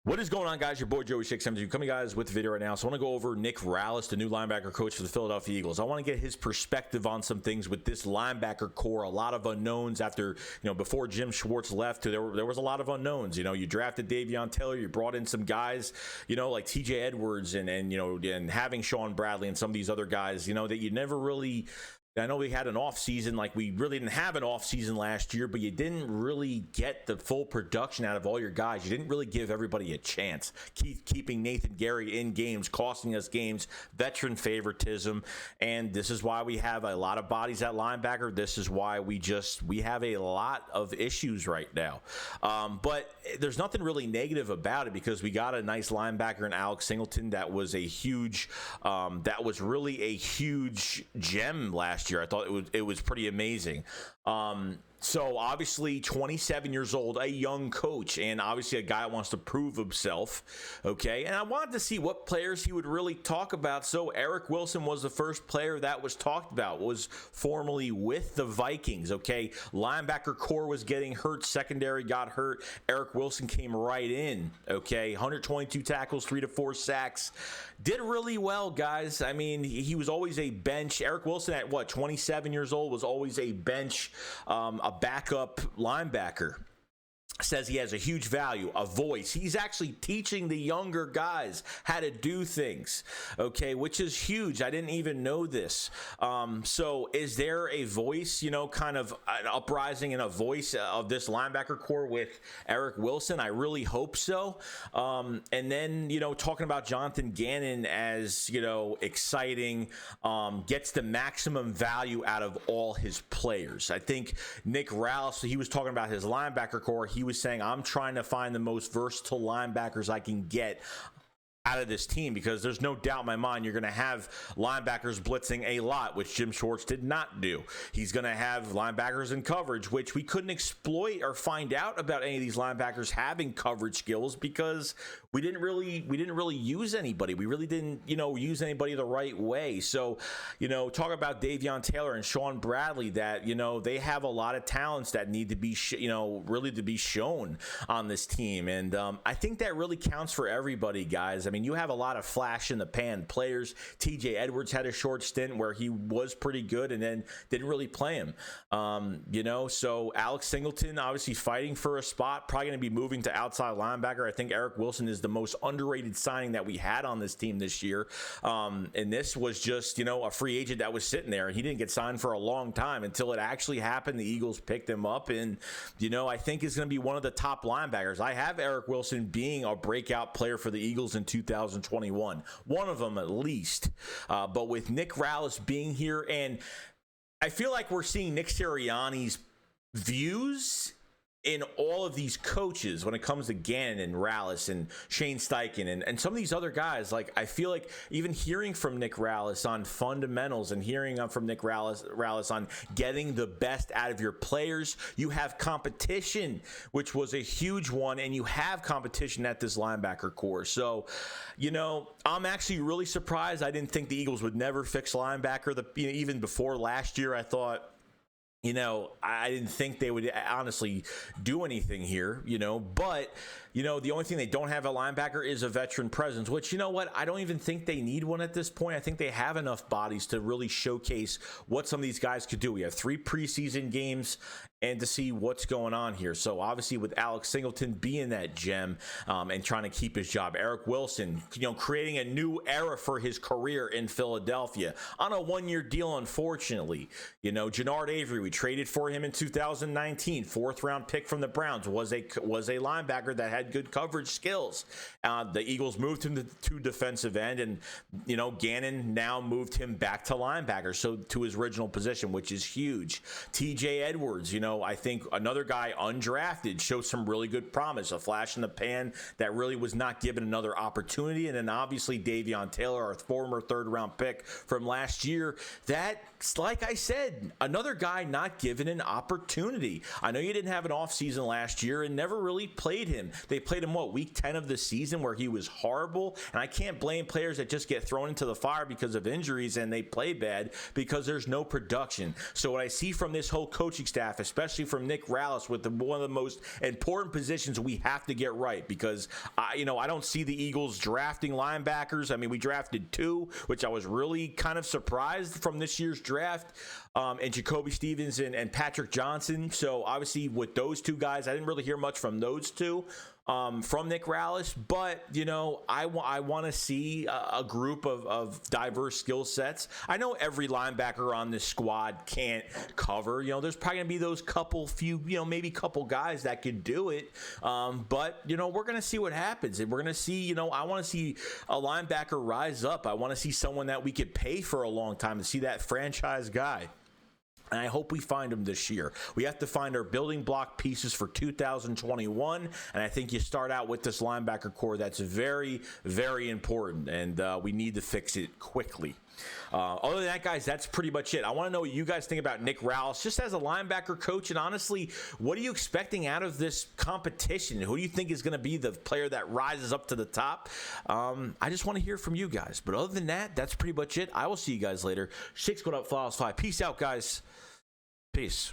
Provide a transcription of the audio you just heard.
What is going on, guys? Your boy Joey 672 coming, guys, with the video right now. So I want to go over Nick Rallis, the new linebacker coach for the Philadelphia Eagles. I want to get his perspective on some things with this linebacker core. A lot of unknowns after, before Jim Schwartz left, there was a lot of unknowns. You drafted Davion Taylor, you brought in some guys, like TJ Edwards and having Sean Bradley and some of these other guys, that you never really. I know we had an off season, like we really didn't have an off season last year, but you didn't really get the full production out of all your guys. You didn't really give everybody a chance. Keeping Nathan Gary in games, costing us games, veteran favoritism, and this is why we have a lot of bodies at linebacker. This is why we have a lot of issues right now. But there's nothing really negative about it because we got a nice linebacker in Alex Singleton that was really a huge gem last year. I thought it was pretty amazing. So obviously 27 years old, a young coach, and obviously a guy that wants to prove himself. Okay. And I wanted to see what players he would really talk about. So Eric Wilson was the first player that was talked about, was formerly with the Vikings. Okay. Linebacker core was getting hurt. Secondary got hurt. Eric Wilson came right in. Okay. 122 tackles, 3 to 4 sacks. Did really well, guys. I mean, he was always a bench. Eric Wilson at 27 years old was always a bench, a backup linebacker. Says he has a huge value, a voice. He's actually teaching the younger guys how to do things, okay, which is huge. I didn't even know this. So is there a voice, kind of an uprising and a voice of this linebacker core with Eric Wilson? I really hope so. And then, talking about Jonathan Gannon as, exciting, gets the maximum value out of all his players. I think Nick Rallis, he was talking about his linebacker core. He was saying, I'm trying to find the most versatile linebackers I can get out of this team, because there's no doubt in my mind you're going to have linebackers blitzing a lot, which Jim Schwartz did not do. He's going to have linebackers in coverage, which we couldn't exploit or find out about any of these linebackers having coverage skills because we didn't really use anybody. We really didn't, use anybody the right way. So, talk about Davion Taylor and Sean Bradley that, they have a lot of talents that need to be, really to be shown on this team. And I think that really counts for everybody, guys. I mean, you have a lot of flash in the pan players. TJ Edwards had a short stint where he was pretty good and then didn't really play him. So Alex Singleton obviously fighting for a spot, probably going to be moving to outside linebacker. I think Eric Wilson is the most underrated signing that we had on this team this year. And this was just, a free agent that was sitting there, and he didn't get signed for a long time until it actually happened. The Eagles picked him up, and, I think is going to be one of the top linebackers. I have Eric Wilson being a breakout player for the Eagles in 2021. One of them at least. But with Nick Rallis being here, and I feel like we're seeing Nick Sirianni's views in all of these coaches when it comes to Gannon and Rallis and Shane Steichen and some of these other guys. Like, I feel like even hearing from Nick Rallis on fundamentals and hearing from Nick Rallis on getting the best out of your players, you have competition, which was a huge one, and you have competition at this linebacker core. So, I'm actually really surprised. I didn't think the Eagles would never fix linebacker. Even before last year, I thought, I didn't think they would honestly do anything here, but, the only thing they don't have at linebacker is a veteran presence, which, I don't even think they need one at this point. I think they have enough bodies to really showcase what some of these guys could do. We have 3 preseason games and to see what's going on here. So obviously with Alex Singleton being that gem and trying to keep his job, Eric Wilson, creating a new era for his career in Philadelphia on a 1-year deal, unfortunately. Jannard Avery, we traded for him in 2019, 4th round pick from the Browns, was a linebacker that had good coverage skills. The Eagles moved him to defensive end, and Gannon now moved him back to linebacker, so to his original position, which is huge. TJ Edwards, I think another guy undrafted, shows some really good promise, a flash in the pan that really was not given another opportunity. And then obviously Davion Taylor, our former 3rd round pick from last year, that's, like I said, another guy not not given an opportunity. I know you didn't have an offseason last year and never really played him. They played him, week 10 of the season where he was horrible. And I can't blame players that just get thrown into the fire because of injuries and they play bad because there's no production. So what I see from this whole coaching staff, especially from Nick Rallis, with one of the most important positions we have to get right, because I don't see the Eagles drafting linebackers. I mean, we drafted 2, which I was really kind of surprised from this year's draft, and Jacoby Stevens and Patrick Johnson. So obviously with those 2 guys, I didn't really hear much from those 2. From Nick Rallis, but I want to see a group of diverse skill sets. I know every linebacker on this squad can't cover. There's probably gonna be those maybe couple guys that could do it. But we're gonna see what happens, and we're gonna see. I want to see a linebacker rise up. I want to see someone that we could pay for a long time to see that franchise guy. And I hope we find them this year. We have to find our building block pieces for 2021. And I think you start out with this linebacker core. That's very, very important. And we need to fix it quickly. Other than that, guys, that's pretty much it. I want to know what you guys think about Nick Rallis, just as a linebacker coach. And honestly, what are you expecting out of this competition? Who do you think is going to be the player that rises up to the top? I just want to hear from you guys. But other than that, that's pretty much it. I will see you guys later. Shakes going up, Flawless 5. Peace out, guys. Peace.